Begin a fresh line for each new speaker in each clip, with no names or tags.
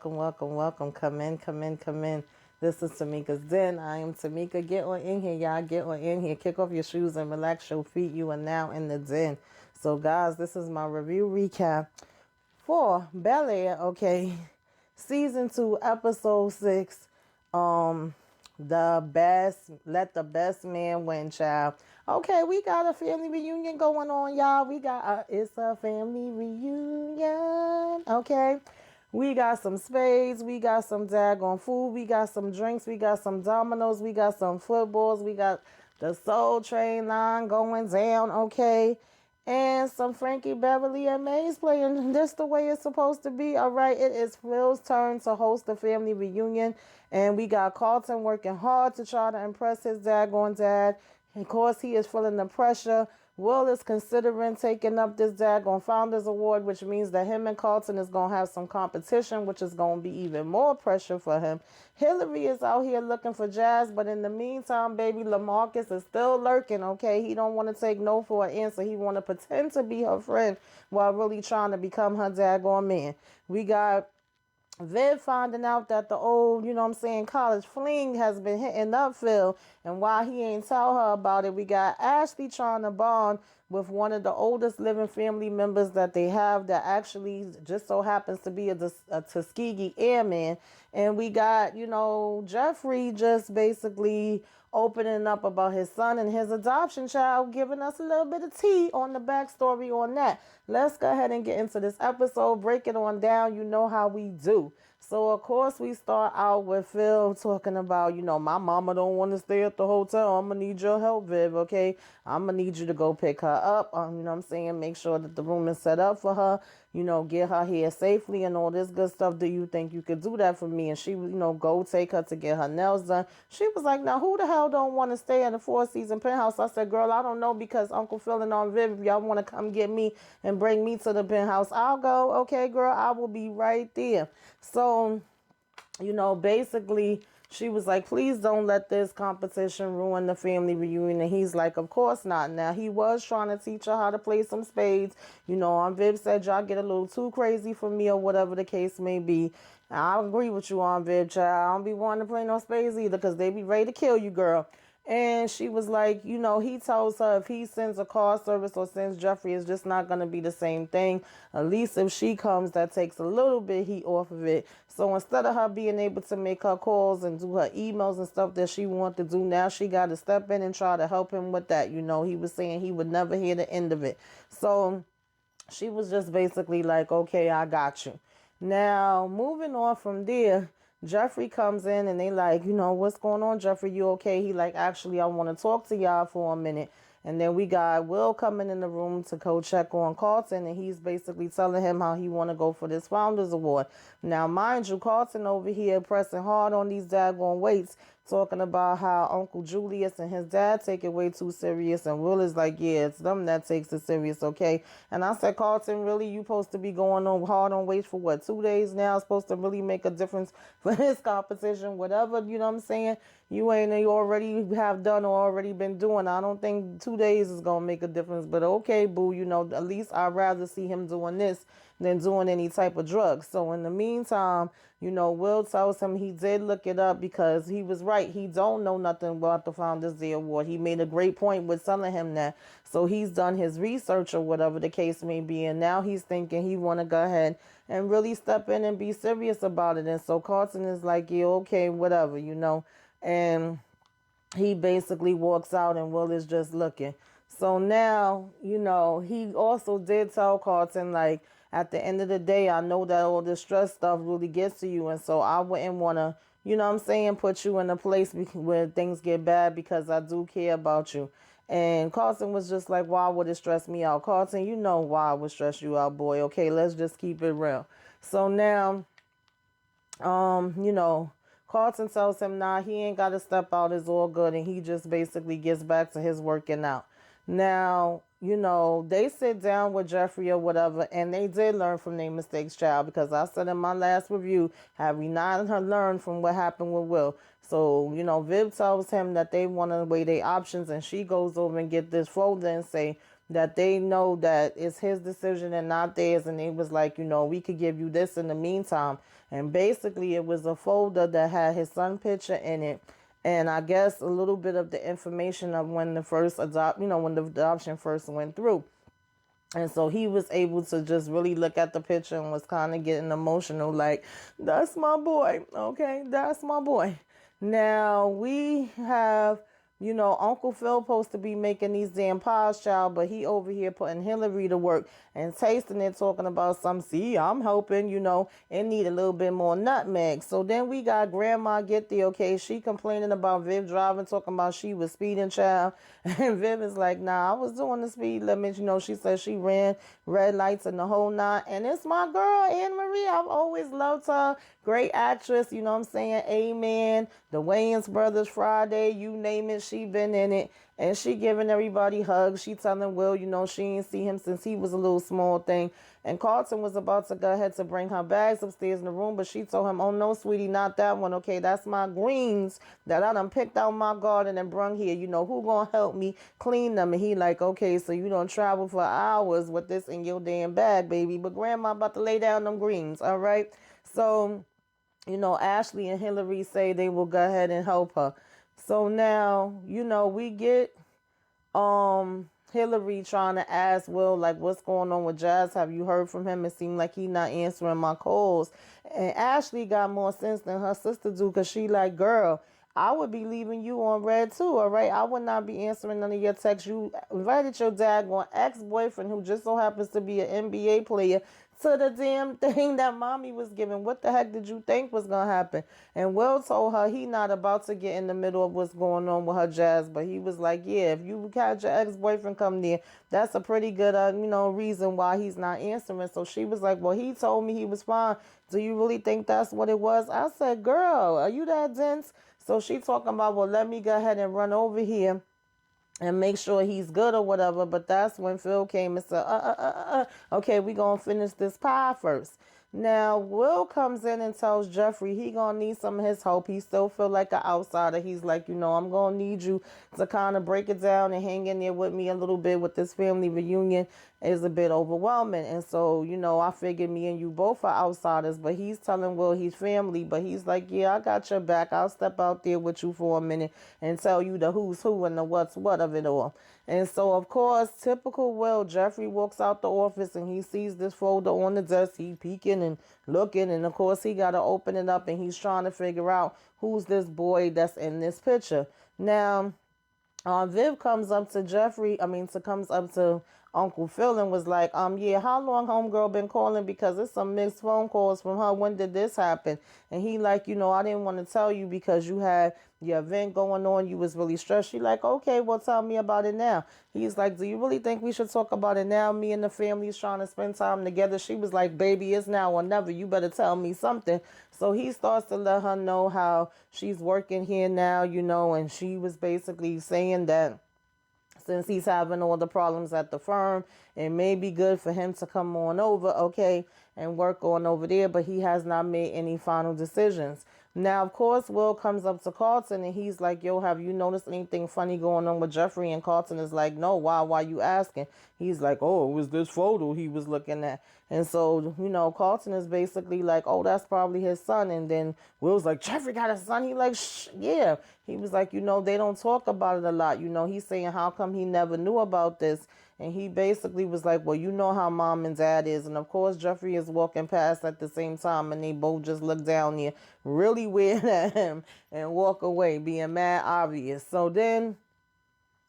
welcome, welcome, welcome. Come in, come in, come in. This is Tamika's Den. I am Tamika. Get on in here, y'all. Get on in here. Kick off your shoes and relax your feet. You are now in the den. So, guys, this is my review recap for Bel-Air, okay? Season 2, episode 6. Let the best man win, child. Okay, we got a family reunion going on, y'all. It's a family reunion, okay? We got some spades, we got some daggone food, we got some drinks, we got some dominoes, we got some footballs, we got the Soul Train line going down, okay? And some Frankie Beverly and Maze playing this the way it's supposed to be. All right, it is Phil's turn to host the family reunion. And we got Carlton working hard to try to impress his daggone dad. Of course, he is feeling the pressure. Will is considering taking up this daggone Founders Award, which means that him and Carlton is going to have some competition, which is going to be even more pressure for him. Hillary is out here looking for Jazz, but in the meantime, baby, LaMarcus is still lurking, okay? He don't want to take no for an answer. He want to pretend to be her friend while really trying to become her daggone man. We got Viv finding out that the old, college fling has been hitting up Phil. And while he ain't tell her about it, we got Ashley trying to bond with one of the oldest living family members that they have that actually just so happens to be a Tuskegee Airman. And we got, Jeffrey just basically opening up about his son and his adoption child, giving us a little bit of tea on the backstory on that. Let's go ahead and get into this episode, break it on down. You know how we do. So, of course, we start out with Phil talking about, my mama don't want to stay at the hotel. I'm going to need your help, Viv, okay? I'm going to need you to go pick her up. Make sure that the room is set up for her. Get her here safely and all this good stuff. Do you think you could do that for me? And she, go take her to get her nails done. She was like, now, who the hell don't want to stay at the Four Seasons penthouse? I said, girl, I don't know, because Uncle Phil and Aunt Viv, if y'all want to come get me and bring me to the penthouse, I'll go. Okay, girl, I will be right there. So, basically, she was like, please don't let this competition ruin the family reunion. And he's like, of course not. Now, he was trying to teach her how to play some spades. Aunt Viv said y'all get a little too crazy for me or whatever the case may be. I agree with you, Aunt Viv, child. I don't be wanting to play no spades either, because they be ready to kill you, girl. And she was like, he tells her if he sends a car service or sends Jeffrey, it's just not going to be the same thing. At least if she comes, that takes a little bit heat off of it. So instead of her being able to make her calls and do her emails and stuff that she wanted to do, now she got to step in and try to help him with that. He was saying he would never hear the end of it. So she was just basically like, okay, I got you. Now, moving on from there, Jeffrey comes in and they like, what's going on, Jeffrey? You okay? He like, actually, I want to talk to y'all for a minute. And then we got Will coming in the room to go check on Carlton, and he's basically telling him how he want to go for this Founders Award. Now, mind you, Carlton over here pressing hard on these daggone weights, talking about how Uncle Julius and his dad take it way too serious. And Will is like, yeah, it's them that takes it serious, okay? And I said, Carlton, really, you supposed to be going on hard on weights for what, 2 days now? It's supposed to really make a difference for this competition, whatever, you already have done or already been doing. I don't think 2 days is going to make a difference, but okay, boo, at least I'd rather see him doing this than doing any type of drugs. So in the meantime, Will tells him he did look it up, because he was right. He don't know nothing about the Founders Day Award. He made a great point with telling him that. So he's done his research or whatever the case may be. And now he's thinking he want to go ahead and really step in and be serious about it. And so Carlton is like, yeah, okay, whatever, And he basically walks out and Will is just looking. So now, he also did tell Carlton, like, at the end of the day, I know that all this stress stuff really gets to you. And so I wouldn't want to, put you in a place where things get bad, because I do care about you. And Carlton was just like, why would it stress me out? Carlton, you know why it would stress you out, boy. Okay, let's just keep it real. So now, Carlton tells him, nah, he ain't got to step out. It's all good. And he just basically gets back to his working out. Now, they sit down with Jeffrey or whatever, and they did learn from their mistakes, child, because I said in my last review, have we not learned from what happened with Will? So, Viv tells him that they want to weigh their options, and she goes over and get this folder and say, that they know that it's his decision and not theirs. And they was like, we could give you this in the meantime. And basically it was a folder that had his son picture in it. And I guess a little bit of the information of when the first when the adoption first went through. And so he was able to just really look at the picture and was kind of getting emotional, like, that's my boy. Okay, that's my boy. Now we have, Uncle Phil supposed to be making these damn pies, child, but he over here putting Hillary to work and tasting it, talking about some, see, I'm helping, and need a little bit more nutmeg. So then we got Grandma get there, okay, she complaining about Viv driving, talking about she was speeding, child. And Viv is like, nah, I was doing the speed limit. She said she ran red lights and the whole nine. And it's my girl, Anne Marie. I've always loved her. Great actress, you know what I'm saying? Amen. The Wayans Brothers Friday, you name it, she been in it. And she giving everybody hugs. She telling Will, she ain't see him since he was a little small thing. And Carlton was about to go ahead to bring her bags upstairs in the room, but she told him, oh no, sweetie, not that one. Okay, that's my greens that I done picked out my garden and brung here. Who gonna help me clean them? And he like, okay, so you don't travel for hours with this in your damn bag, baby. But Grandma about to lay down them greens, all right? So, Ashley and Hillary say they will go ahead and help her. So now, we get Hillary trying to ask Will, like, what's going on with Jazz? Have you heard from him? It seemed like he not answering my calls. And Ashley got more sense than her sister do, because she like, girl, I would be leaving you on red too, all right? I would not be answering none of your texts. You invited your daggone ex-boyfriend, who just so happens to be an NBA player, to the damn thing that mommy was giving. What the heck did you think was going to happen? And Will told her he not about to get in the middle of what's going on with her, Jazz. But he was like, yeah, if you had your ex-boyfriend come there, that's a pretty good, reason why he's not answering. So she was like, well, he told me he was fine. Do you really think that's what it was? I said, girl, are you that dense? So she talking about, well, let me go ahead and run over here and make sure he's good or whatever. But that's when Phil came and said, okay, we gonna finish this pie first. Now, Will comes in and tells Jeffrey he gonna need some of his help. He still feel like an outsider. He's like, I'm gonna need you to kind of break it down and hang in there with me a little bit with this family reunion. Is a bit overwhelming. And so, I figured me and you both are outsiders, but he's telling Will he's family, but he's like, yeah, I got your back. I'll step out there with you for a minute and tell you the who's who and the what's what of it all. And so, of course, typical Will, Jeffrey walks out the office and he sees this folder on the desk. He peeking and looking, and of course he got to open it up and he's trying to figure out who's this boy that's in this picture. Now, Viv comes up to comes up to Uncle Phil and was like, yeah, how long homegirl been calling? Because it's some mixed phone calls from her. When did this happen? And he like, I didn't want to tell you because you had your event going on. You was really stressed. She like, okay, well, tell me about it now. He's like, do you really think we should talk about it now? Me and the family's trying to spend time together. She was like, baby, it's now or never. You better tell me something. So he starts to let her know how she's working here now, and she was basically saying that since he's having all the problems at the firm, it may be good for him to come on over, okay, and work on over there, but he has not made any final decisions. Now, of course, Will comes up to Carlton and he's like, yo, have you noticed anything funny going on with Jeffrey? And Carlton is like, no, why you asking? He's like, oh, it was this photo he was looking at. And so, Carlton is basically like, oh, that's probably his son. And then Will's like, Jeffrey got a son? He like, yeah. He was like, they don't talk about it a lot. He's saying, how come he never knew about this? And he basically was like, well, you know how mom and dad is. And of course, Jeffrey is walking past at the same time. And they both just look down there really weird at him and walk away, being mad obvious. So then,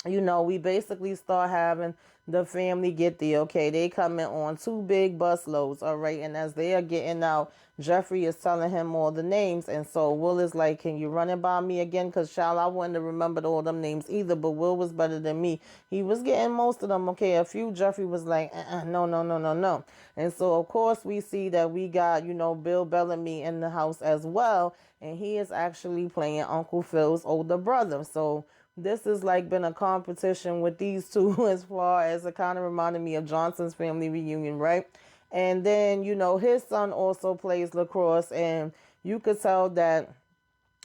we basically start having the family get there. Okay, they coming on 2 big bus loads, all right? And as they are getting out, Jeffrey is telling him all the names. And so Will is like, can you run it by me again? Because, child, I wouldn't have remembered all them names either, but Will was better than me. He was getting most of them. Okay, a few Jeffrey was like, no. And so, of course, we see that we got, Bill Bellamy in the house as well. And he is actually playing Uncle Phil's older brother. So this has like been a competition with these two as far as it kind of reminded me of Johnson's family reunion, right? And then, his son also plays lacrosse, and you could tell that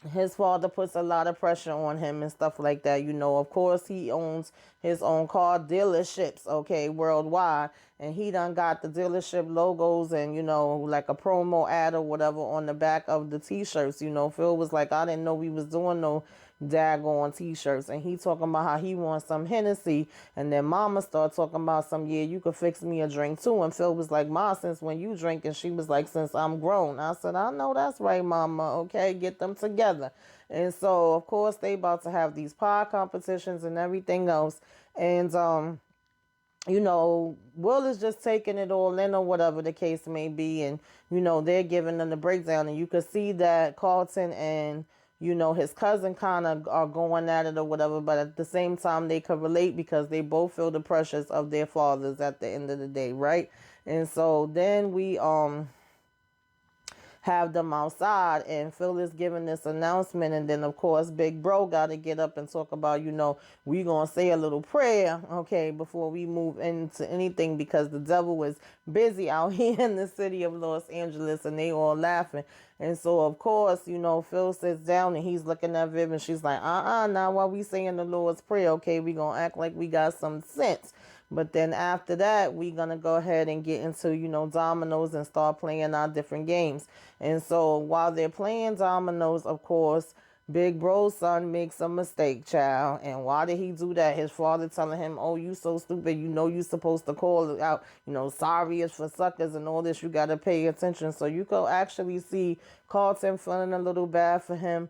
his father puts a lot of pressure on him and stuff like that. Of course, he owns his own car dealerships, okay, worldwide. And he done got the dealership logos and, like a promo ad or whatever on the back of the t-shirts. Phil was like, I didn't know we was doing no daggone t-shirts. And he talking about how he wants some Hennessy. And then mama started talking about some, yeah, you could fix me a drink too. And Phil was like, Ma, since when you drink? And she was like, since I'm grown. I said, I know that's right, mama. Okay, get them together. And so, of course, they about to have these pie competitions and everything else. And, Will is just taking it all in or whatever the case may be. And, they're giving them the breakdown. And you can see that Carlton and, his cousin kind of are going at it or whatever. But at the same time, they could relate because they both feel the pressures of their fathers at the end of the day, right? And so then we, have them outside, and Phil is giving this announcement, and then of course Big Bro got to get up and talk about, we gonna say a little prayer, okay, before we move into anything, because the devil is busy out here in the city of Los Angeles, and they all laughing. And so of course, Phil sits down and he's looking at Viv, and she's like, now while we saying the Lord's Prayer, okay, we gonna act like we got some sense. But then after that, we're going to go ahead and get into, dominoes and start playing our different games. And so while they're playing dominoes, of course, Big Bro's son makes a mistake, child. And why did he do that? His father telling him, oh, you so stupid. You're supposed to call out, sorry is for suckers and all this. You got to pay attention. So you could actually see Carlton feeling a little bad for him.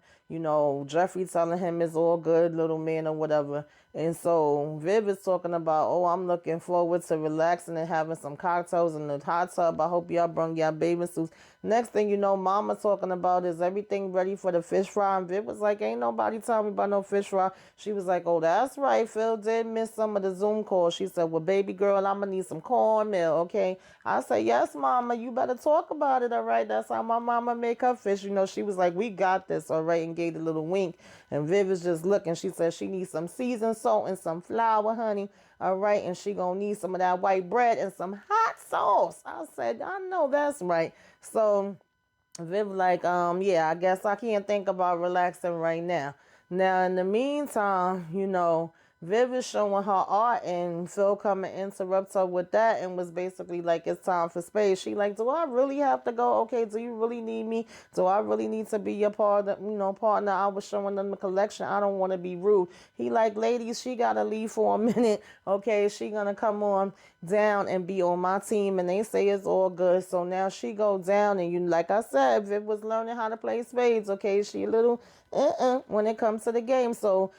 Jeffrey telling him it's all good, little man, or whatever. And so Viv is talking about, oh, I'm looking forward to relaxing and having some cocktails in the hot tub. I hope y'all bring y'all bathing suits. Next thing you know, Mama talking about, is everything ready for the fish fry? And Viv was like, ain't nobody telling me about no fish fry. She was like, oh, that's right. Phil did miss some of the Zoom calls. She said, well, baby girl, I'm going to need some cornmeal, okay? I said, yes, Mama, you better talk about it, all right? That's how my mama make her fish. She was like, we got this, all right? And gave a little wink. And Viv is just looking. She said she needs some seasoned salt and some flour, honey. All right. And she going to need some of that white bread and some hot sauce. I said, I know that's right. So Viv like, yeah, I guess I can't think about relaxing right now. Now, in the meantime, Viv is showing her art, and Phil come and interrupt her with that and was basically like, it's time for space. She like, do I really have to go? Okay, do you really need me? Do I really need to be your partner? Partner. I was showing them the collection. I don't want to be rude. He like, ladies, she got to leave for a minute. Okay, she going to come on down and be on my team, and they say it's all good. So now she go down, and like I said, Viv was learning how to play spades. Okay, she a little when it comes to the game. So,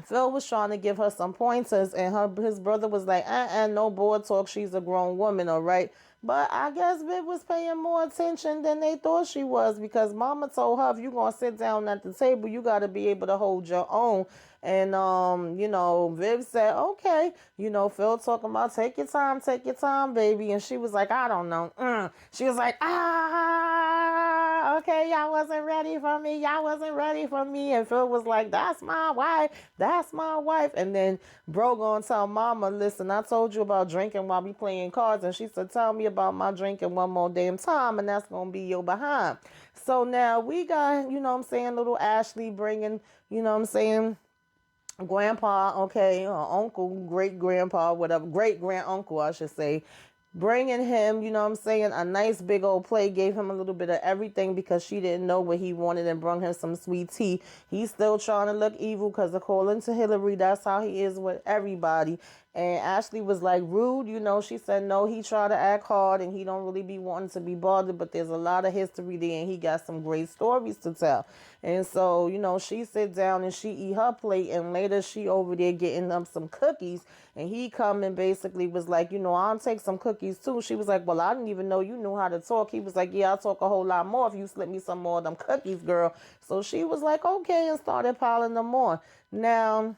Phil was trying to give her some pointers, and his brother was like, no board talk. She's a grown woman, all right? But I guess Viv was paying more attention than they thought she was, because Mama told her, if you're going to sit down at the table, you got to be able to hold your own. And, Viv said, okay. Phil talking about, take your time, baby. And she was like, I don't know. She was like, okay, y'all wasn't ready for me. And Phil was like, that's my wife. And then bro gonna tell Mama, listen, I told you about drinking while we playing cards. And she said, tell me about my drinking one more damn time, and that's gonna be your behind. So now we got, little Ashley bringing, grandpa, okay, or uncle, great grandpa, whatever, great grand uncle, I should say, bringing him, a nice big old plate, gave him a little bit of everything because she didn't know what he wanted, and brought him some sweet tea. He's still trying to look evil because according to Hillary, that's how he is with everybody. And Ashley was like, rude, she said, no, he tried to act hard and he don't really be wanting to be bothered, but there's a lot of history there and he got some great stories to tell. And so, she sit down and she eat her plate, and later she over there getting them some cookies, and he come and basically was like, I'll take some cookies too. She was like, well, I didn't even know you knew how to talk. He was like, yeah, I'll talk a whole lot more if you slip me some more of them cookies, girl. So she was like, okay, and started piling them on. Now,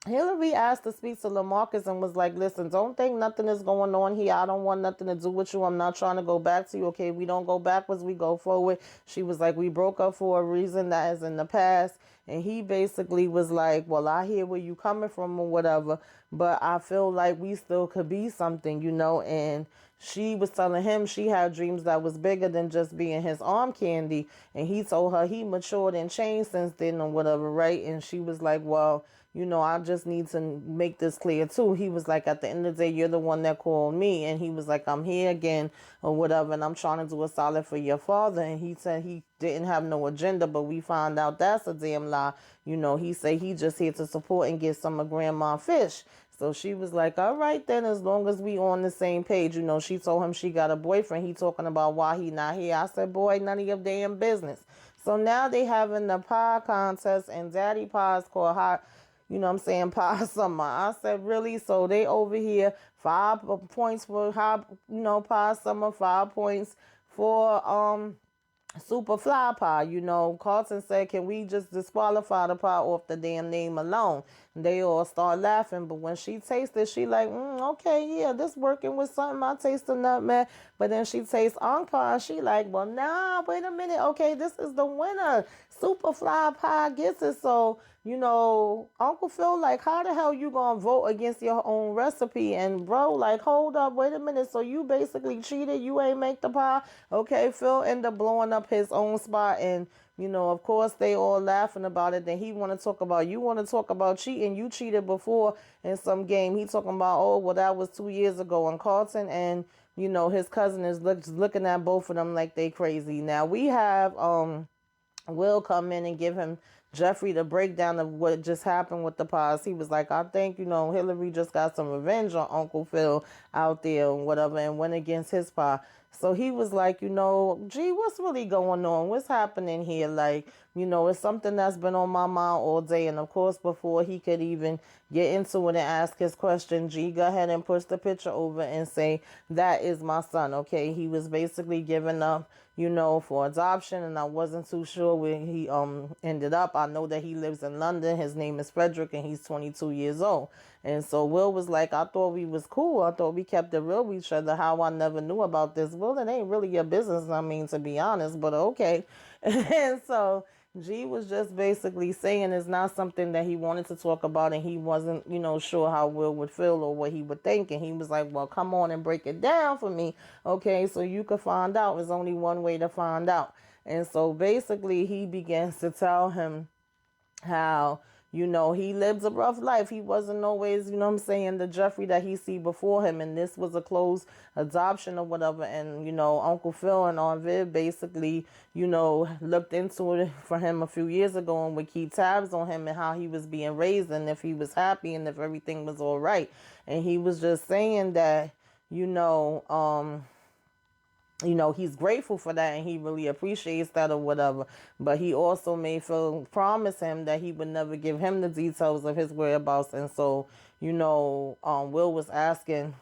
Hillary asked to speak to LaMarcus and was like, listen, don't think nothing is going on here. I don't want nothing to do with you. I'm not trying to go back to you. Okay, we don't go backwards, we go forward. She was like, we broke up for a reason that is in the past. And he basically was like, well, I hear where you coming from or whatever, but I feel like we still could be something, And she was telling him she had dreams that was bigger than just being his arm candy. And he told her he matured and changed since then or whatever, right? And she was like, well, I just need to make this clear too. He was like, at the end of the day, you're the one that called me. And he was like, I'm here again or whatever. And I'm trying to do a solid for your father. And he said he didn't have no agenda, but we found out that's a damn lie. He said he just here to support and get some of grandma fish. So she was like, all right then, as long as we on the same page. She told him she got a boyfriend. He talking about why he not here. I said, boy, none of your damn business. So now they having the pie contest, and Daddy Pie is called hot. Pie summer. I said, really? So they over here, 5 points for hot, pie summer, 5 points for super fly pie. Carlton said, can we just disqualify the pie off the damn name alone? They all start laughing, but when she tasted, she like, okay, yeah, this working with something. I taste the nutmeg, but then she tastes on pie. She like, well, nah, wait a minute. Okay, this is the winner. Super fly pie gets it. So, Uncle Phil, like, how the hell you gonna vote against your own recipe? And bro, like, hold up, wait a minute. So you basically cheated. You ain't make the pie. Okay, Phil ended up blowing up his own spot, and of course they all laughing about it. Then he want to talk about, you want to talk about cheating. You cheated before in some game. He talking about, oh, well, that was 2 years ago. And Carlton and, his cousin is looking at both of them like they crazy. Now we have Will come in and give him Jeffrey the breakdown of what just happened with the pies. He was like, I think, Hillary just got some revenge on Uncle Phil out there and whatever, and went against his pie. So he was like, gee, what's really going on? What's happening here? Like, it's something that's been on my mind all day. And of course, before he could even get into it and ask his question, G, go ahead and push the picture over and say, that is my son. Okay. He was basically giving up, for adoption. And I wasn't too sure where he ended up. I know that he lives in London. His name is Frederick and he's 22 years old. And so Will was like, I thought we was cool. I thought we kept it real with each other. How I never knew about this. Well, it ain't really your business, I mean, to be honest, but okay. And so G was just basically saying it's not something that he wanted to talk about, and he wasn't, sure how Will would feel or what he would think. And he was like, well, come on and break it down for me. Okay, so you could find out. There's only one way to find out. And so basically he begins to tell him how, he lives a rough life. He wasn't always, the Jeffrey that he see before him. And this was a closed adoption or whatever. And, Uncle Phil and Aunt Viv basically, looked into it for him a few years ago and would keep tabs on him and how he was being raised and if he was happy and if everything was all right. And he was just saying that, he's grateful for that and he really appreciates that or whatever. But he also made Phil promise him that he would never give him the details of his whereabouts. And so, Will was asking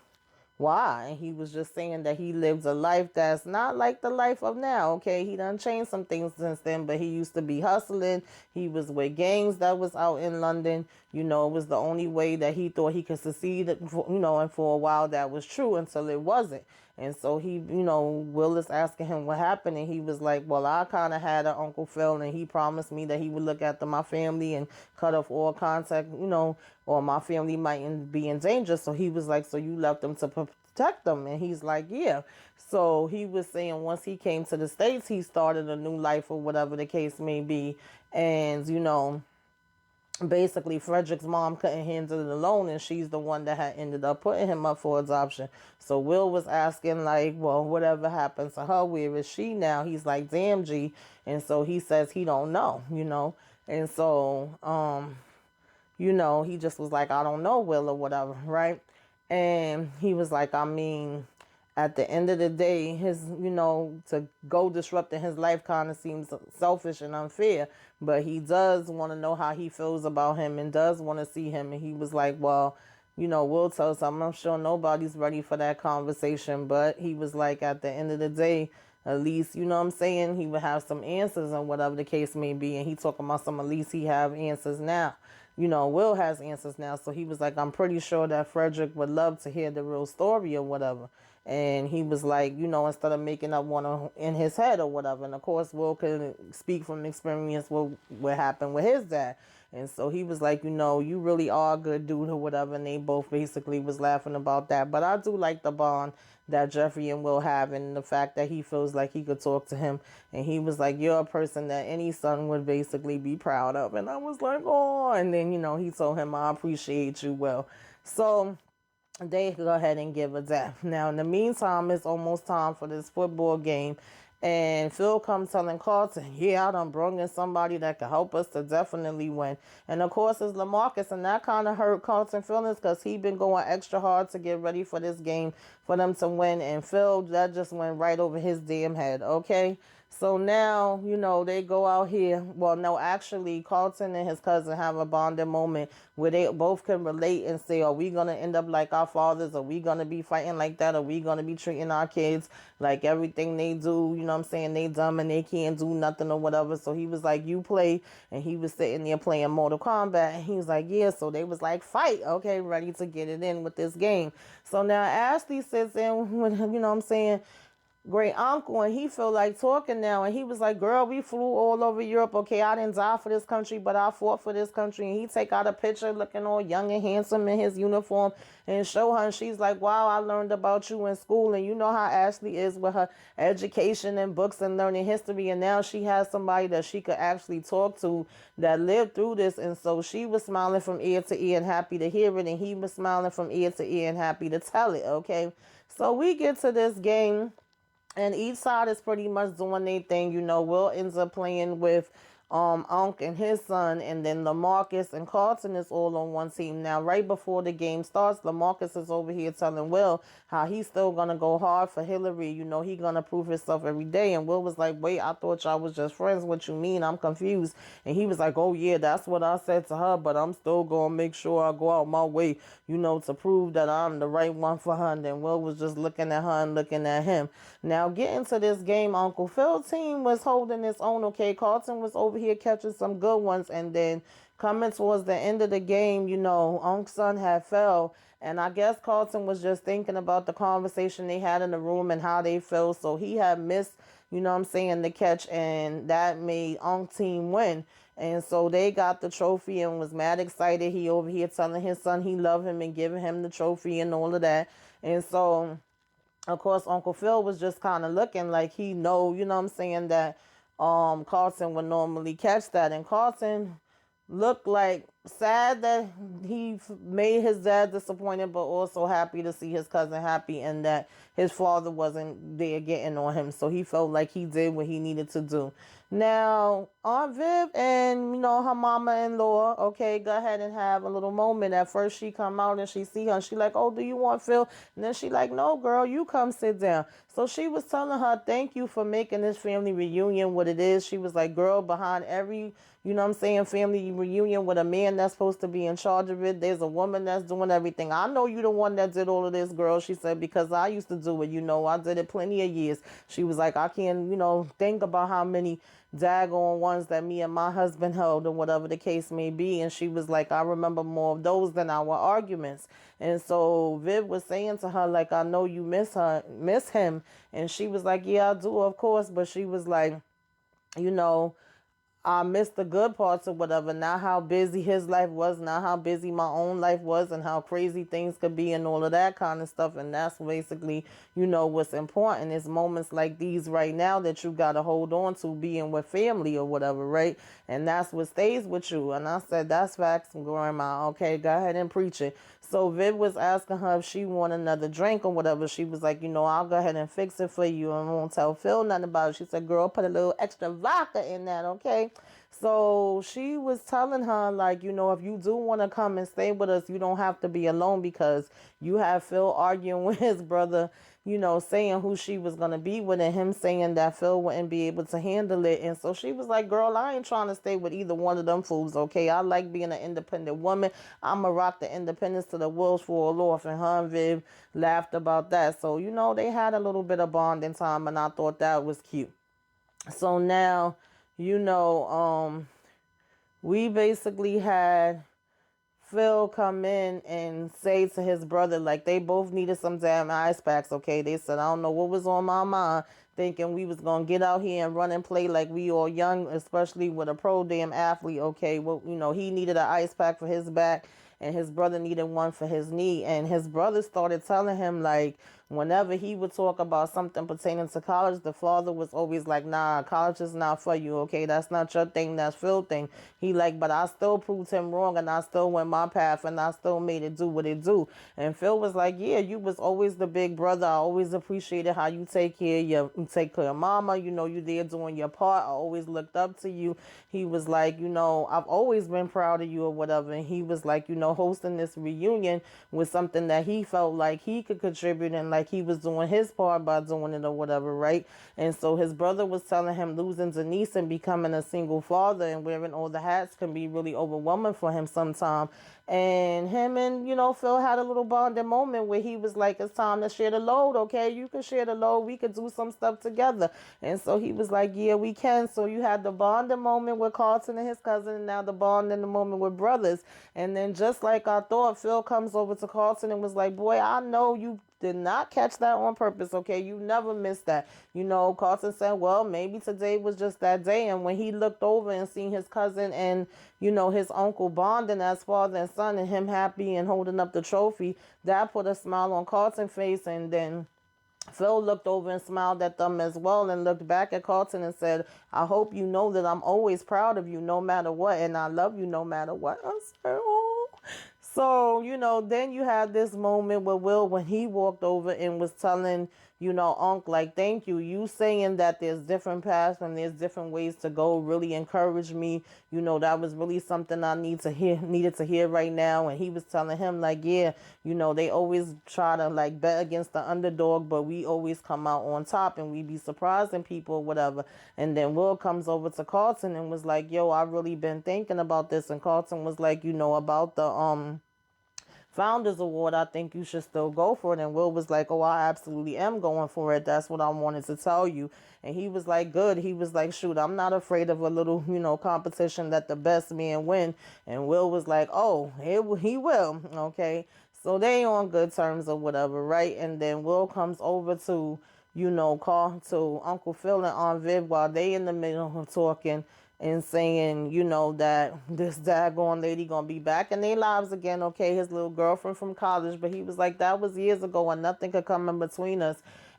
why. And he was just saying that he lives a life that's not like the life of now. Okay, he done changed some things since then, but he used to be hustling. He was with gangs that was out in London. It was the only way that he thought he could succeed, and for a while that was true until it wasn't. And so he, Will is asking him what happened. And he was like, well, I kind of had an Uncle Phil and he promised me that he would look after my family and cut off all contact, or my family might be in danger. So he was like, so you left them to protect them? And he's like, yeah. So he was saying once he came to the States, he started a new life or whatever the case may be. And, basically Frederick's mom couldn't handle it alone, and she's the one that had ended up putting him up for adoption. So Will was asking like, well, whatever happened to her, where is she now? He's like, damn, G. And so he says he don't know, and so he just was like, I don't know, Will, or whatever, right? And he was like, I mean, at the end of the day, his, to go disrupting his life kind of seems selfish and unfair, but he does want to know how he feels about him and does want to see him. And he was like, well, Will tells him, I'm sure nobody's ready for that conversation, but he was like, at the end of the day, at least, he would have some answers and whatever the case may be. And he talking about at least he have answers now. Will has answers now. So he was like, I'm pretty sure that Frederick would love to hear the real story or whatever. And he was like, instead of making up one in his head or whatever. And of course, Will could speak from experience what happened with his dad. And so he was like, you really are a good dude or whatever. And they both basically was laughing about that. But I do like the bond that Jeffrey and Will have, and the fact that he feels like he could talk to him. And he was like, you're a person that any son would basically be proud of. And I was like, oh. And then, he told him, I appreciate you, Will. So they go ahead and give a death. Now, in the meantime, it's almost time for this football game. And Phil comes telling Carlton, yeah, I done brought in somebody that could help us to definitely win. And of course, it's LaMarcus. And that kind of hurt Carlton's feelings because he been going extra hard to get ready for this game for them to win. And Phil, that just went right over his damn head, okay? So now, they go out here. Well, no, actually, Carlton and his cousin have a bonding moment where they both can relate and say, are we going to end up like our fathers? Are we going to be fighting like that? Are we going to be treating our kids like everything they do? You know what I'm saying? They dumb and they can't do nothing or whatever. So he was like, you play. And he was sitting there playing Mortal Kombat. And he was like, yeah. So they was like, fight. Okay, ready to get it in with this game. So now Ashley sits in with, great uncle, and he feel like talking now, and he was like, girl, we flew all over Europe. Okay, I didn't die for this country, but I fought for this country. And he take out a picture looking all young and handsome in his uniform and show her, and she's like, wow, I learned about you in school. And you know how Ashley is with her education and books and learning history, and now she has somebody that she could actually talk to that lived through this. And so she was smiling from ear to ear and happy to hear it, and he was smiling from ear to ear and happy to tell it. Okay, so we get to this game, and each side is pretty much doing their thing. Will ends up playing with Unc and his son, and then LaMarcus and Carlton is all on one team. Now, right before the game starts, LaMarcus is over here telling Will how he's still gonna go hard for Hillary. He gonna prove himself every day. And Will was like, wait, I thought y'all was just friends. What you mean? I'm confused. And he was like, oh yeah, that's what I said to her, but I'm still gonna make sure I go out my way, to prove that I'm the right one for her. And then Will was just looking at her and looking at him. Now, getting to this game, Uncle Phil's team was holding its own. Okay, Carlton was over here catching some good ones, and then coming towards the end of the game, Unc's son had fell, and I guess Carlton was just thinking about the conversation they had in the room and how they felt, so he had missed, the catch, and that made Unc's team win. And so they got the trophy and was mad excited. He over here telling his son he loved him and giving him the trophy and all of that. And so, of course, Uncle Phil was just kind of looking like he know, that Carlton would normally catch that. And Carlton looked like sad that he made his dad disappointed, but also happy to see his cousin happy and that his father wasn't there getting on him. So he felt like he did what he needed to do. Now, Aunt Viv and, her mama-in-law, okay, go ahead and have a little moment. At first, she come out and she see her, and she like, oh, do you want Phil? And then she like, no, girl, you come sit down. So she was telling her, thank you for making this family reunion what it is. She was like, girl, behind every, family reunion with a man that's supposed to be in charge of it, there's a woman that's doing everything. I know you the one that did all of this, girl. She said, because I used to do it. I did it plenty of years. She was like, I can't, think about how many daggone ones that me and my husband held or whatever the case may be. And she was like, I remember more of those than our arguments. And so Viv was saying to her, like, I know you miss him. And she was like, yeah, I do, of course. But she was like, I missed the good parts or whatever, not how busy his life was, not how busy my own life was, and how crazy things could be and all of that kind of stuff. And that's basically, what's important is moments like these right now that you got to hold on to, being with family or whatever, right? And that's what stays with you. And I said, that's facts, Grandma. Okay, go ahead and preach it. So Viv was asking her if she want another drink or whatever. She was like, I'll go ahead and fix it for you and won't tell Phil nothing about it. She said, girl, put a little extra vodka in that, okay? So she was telling her, like, if you do want to come and stay with us, you don't have to be alone, because you have Phil arguing with his brother, saying who she was going to be with, and him saying that Phil wouldn't be able to handle it. And so she was like, girl, I ain't trying to stay with either one of them fools, okay? I like being an independent woman. I'm going to rock the independence to the wheels fall off. And her and Viv laughed about that. So, they had a little bit of bonding time, and I thought that was cute. So now, we basically had Phil come in and say to his brother, like, they both needed some damn ice packs, okay? They said, I don't know what was on my mind. thinking we was gonna get out here and run and play like we all young, especially with a pro damn athlete. Okay, well, he needed an ice pack for his back, and his brother needed one for his knee. And his brother started telling him, like, whenever he would talk about something pertaining to college, the father was always like, nah, college is not for you. Okay, that's not your thing, that's Phil's thing. He like, but I still proved him wrong, and I still went my path, and I still made it do what it do. And Phil was like, yeah, you was always the big brother. I always appreciated how you take care of mama. You there doing your part. I always looked up to you. He was like, I've always been proud of you or whatever. And he was like, hosting this reunion was something that he felt like he could contribute, and like he was doing his part by doing it or whatever, right? And so his brother was telling him losing Denise and becoming a single father and wearing all the hats can be really overwhelming for him sometimes. And him and, Phil had a little bonding moment where he was like, it's time to share the load, okay? You can share the load. We could do some stuff together. And so he was like, yeah, we can. So you had the bonding moment with Carlton and his cousin, and now the bonding moment with brothers. And then just like I thought, Phil comes over to Carlton and was like, boy, I know you did not catch that on purpose, okay? You never missed that. Carlton said, well, maybe today was just that day. And when he looked over and seen his cousin and, his uncle bonding as father and son, and him happy and holding up the trophy, that put a smile on Carlton's face. And then Phil looked over and smiled at them as well, and looked back at Carlton and said, I hope you know that I'm always proud of you no matter what, and I love you no matter what. I said, oh. So, then you had this moment with Will when he walked over and was telling, Unc, like, thank you. You saying that there's different paths and there's different ways to go really encouraged me. That was really something I needed to hear right now. And he was telling him, like, yeah, they always try to, like, bet against the underdog, but we always come out on top and we be surprising people or whatever. And then Will comes over to Carlton and was like, yo, I really been thinking about this. And Carlton was like, about the Founders Award, I think you should still go for it. And Will was like, oh, I absolutely am going for it. That's what I wanted to tell you. And he was like, good. He was like, shoot, I'm not afraid of a little, competition that the best man win. And Will was like, oh, he will. Okay. So they on good terms or whatever, right? And then Will comes over to, call to Uncle Phil and Aunt Viv while they in the middle of talking and saying, that this daggone lady gonna be back in their lives again, okay, his little girlfriend from college. But he was like, that was years ago and nothing could come in between us.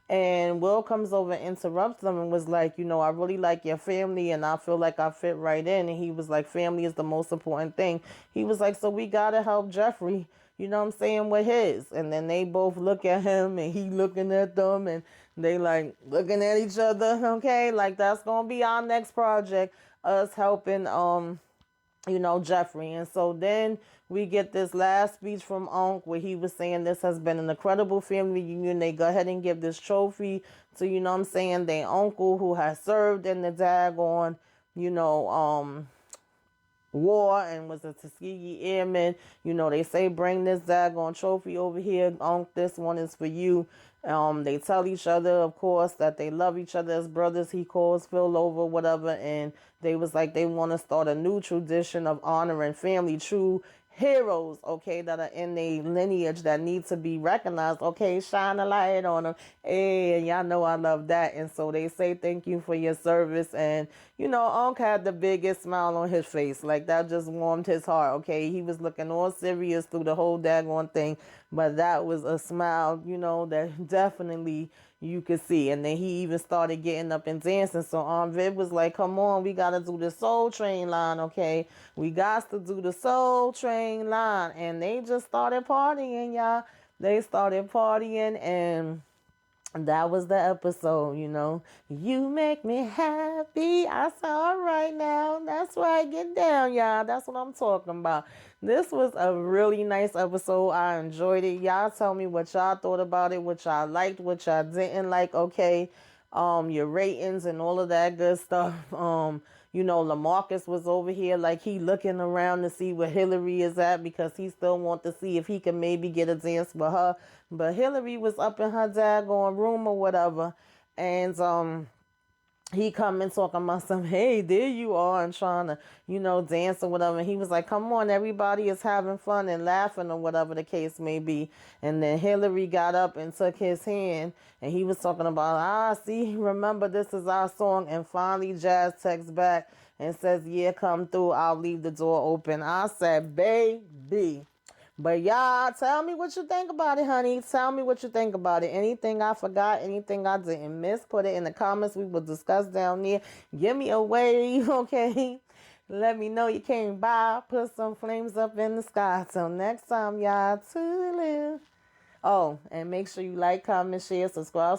And Will comes over and interrupts them and was like, I really like your family and I feel like I fit right in. And he was like, family is the most important thing. He was like, so we gotta help Jeffrey, with his. And then they both look at him and he looking at them and they like looking at each other, okay, like that's gonna be our next project, us helping Jeffrey. And so then we get this last speech from Unc where he was saying this has been an incredible family reunion. They go ahead and give this trophy to, their uncle who has served in the daggone, war and was a Tuskegee Airman. They say, bring this daggone trophy over here. Unc, this one is for you. They tell each other, of course, that they love each other as brothers. He calls Phil over, whatever, and they was like they want to start a new tradition of honoring family, true heroes, okay, that are in their lineage that need to be recognized. Okay, shine a light on them. Hey, and y'all know I love that. And so they say thank you for your service. And Unc had the biggest smile on his face, like that just warmed his heart. Okay, he was looking all serious through the whole daggone thing, but that was a smile, that definitely you could see. And then he even started getting up and dancing. So Aunt Viv was like, come on, we got to do the Soul Train line, okay? We got to do the Soul Train line. And they just started partying, y'all. They started partying, and that was the episode, You make me happy. I said, all right now. That's right. Get down, y'all. That's what I'm talking about. This was a really nice episode. I enjoyed it. Y'all tell me what y'all thought about it, what y'all liked, what y'all didn't like, okay? Your ratings and all of that good stuff. LaMarcus was over here like he looking around to see where Hillary is at because he still want to see if he can maybe get a dance with her. But Hillary was up in her daggone room or whatever. And he come and talking about some, hey, there you are, and trying to, dance or whatever. And he was like, come on, everybody is having fun and laughing or whatever the case may be. And then Hillary got up and took his hand, and he was talking about, see, remember, this is our song. And finally Jazz texts back and says, yeah, come through, I'll leave the door open. I said, baby. But y'all, tell me what you think about it, honey. Tell me what you think about it. Anything I forgot, anything I didn't miss, put it in the comments. We will discuss down there. Give me a wave, okay? Let me know you came by. Put some flames up in the sky. Till next time, y'all. Toodaloo. Oh, and make sure you like, comment, share, subscribe,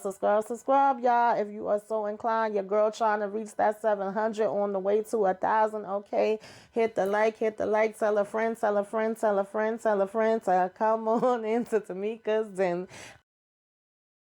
y'all. If you are so inclined, your girl trying to reach that 700 on the way to 1,000. Okay, hit the like. Tell a friend. Come on into Tamika's den.